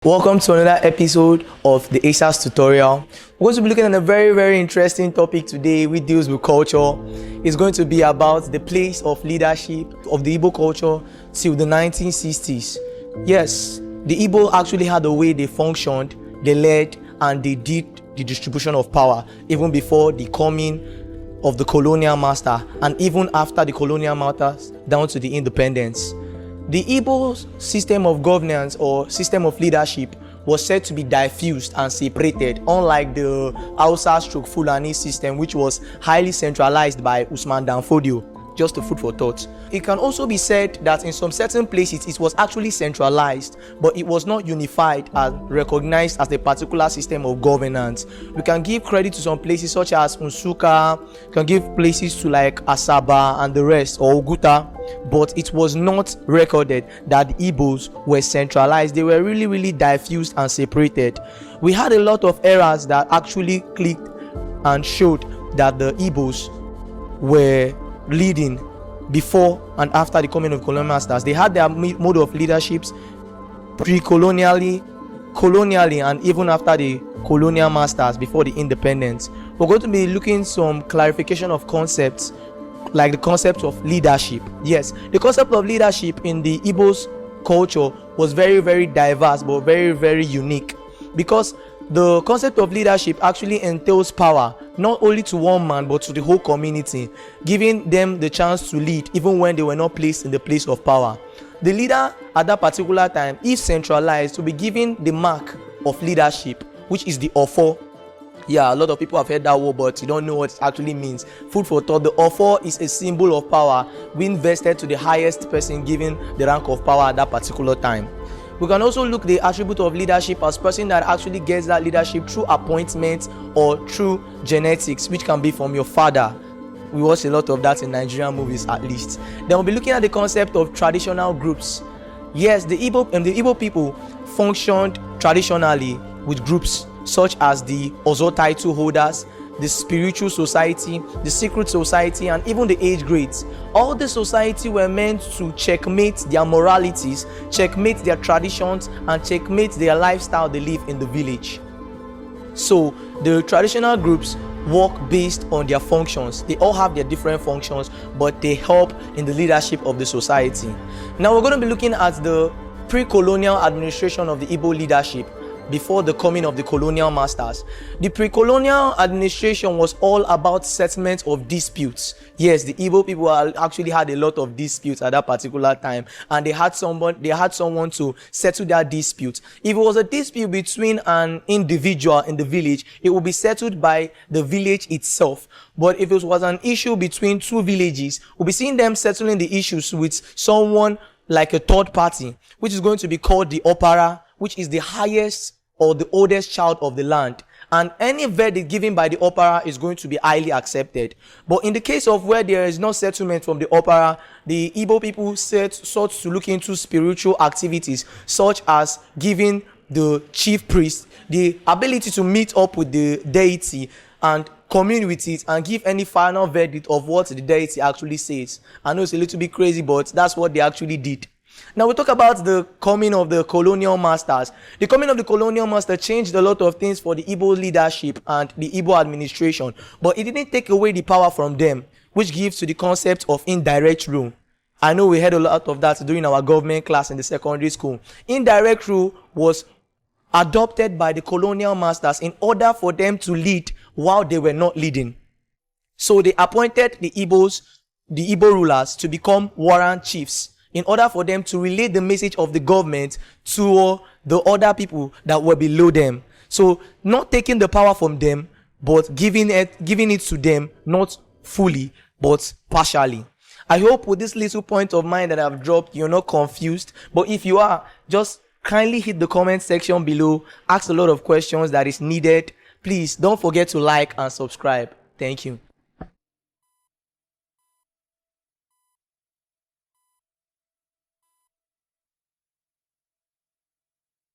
Welcome to another episode of the ASAS tutorial. We're going to be looking at a very interesting topic today which deals with culture. It's going to be about the place of leadership of the Igbo culture till the 1960s. Yes, the Igbo actually had the way they functioned, they led, and they did the distribution of power even before the coming of the colonial master and even after the colonial masters down to the independence. The Igbo system of governance or system of leadership was said to be diffused and separated, unlike the Hausa/Fulani system, which was highly centralized by Usman Dan Fodio. Just a food for thought. It can also be said that in some certain places it was actually centralized, but it was not unified and recognized as a particular system of governance. We can give credit to some places such as Nsukka, can give places to like Asaba and the rest, or Oguta, but it was not recorded that the Igbos were centralized. They were really diffused and separated. We had a lot of errors that actually clicked and showed that the Igbos were leading before and after the coming of colonial masters. They had their mode of leaderships pre-colonially, colonially, and even after the colonial masters before the independence. We're going to be looking some clarification of concepts like the concept of leadership. Yes, the concept of leadership in the Igbo's culture was very diverse but very unique, because the concept of leadership actually entails power not only to one man but to the whole community, giving them the chance to lead even when they were not placed in the place of power. The leader at that particular time, if centralized, to be given the mark of leadership, which is the ofo. Yeah, a lot of people have heard that word, but you don't know what it actually means. Food for thought. The ofo is a symbol of power being vested to the highest person given the rank of power at that particular time. We can also look the attribute of leadership as person that actually gets that leadership through appointment or through genetics, which can be from your father. We watch a lot of that in Nigerian movies at least. Then we'll be looking at the concept of traditional groups. Yes, the Igbo people functioned traditionally with groups such as the Ozo title holders, the spiritual society, the secret society, and even the age grades. All the society were meant to checkmate their moralities, checkmate their traditions, and checkmate their lifestyle they live in the village. So the traditional groups work based on their functions. They all have their different functions, but they help in the leadership of the society. Now we're going to be looking at the pre-colonial administration of the Igbo leadership before the coming of the colonial masters. The pre-colonial administration was all about settlement of disputes. Yes, the Igbo people actually had a lot of disputes at that particular time, and they had someone to settle their dispute. If it was a dispute between an individual in the village, it would be settled by the village itself. But if it was an issue between two villages, we'll be seeing them settling the issues with someone like a third party, which is going to be called the opera, which is the highest or the oldest child of the land, and any verdict given by the opera is going to be highly accepted. But in the case of where there is no settlement from the opera, the Igbo people sought to look into spiritual activities such as giving the chief priest the ability to meet up with the deity and commune with it and give any final verdict of what the deity actually says. I know it's a little bit crazy, but that's what they actually did. Now we talk about the coming of the colonial masters. The coming of the colonial master changed a lot of things for the Igbo leadership and the Igbo administration, but it didn't take away the power from them, which gives to the concept of indirect rule. I know we had a lot of that during our government class in the secondary school. Indirect rule was adopted by the colonial masters in order for them to lead while they were not leading. So they appointed the Igbo rulers to become warrant chiefs, in order for them to relay the message of the government to the other people that were below them. So not taking the power from them, but giving it to them, not fully, but partially. I hope with this little point of mine that I've dropped, you're not confused. But if you are, just kindly hit the comment section below, ask a lot of questions that is needed. Please don't forget to like and subscribe. Thank you.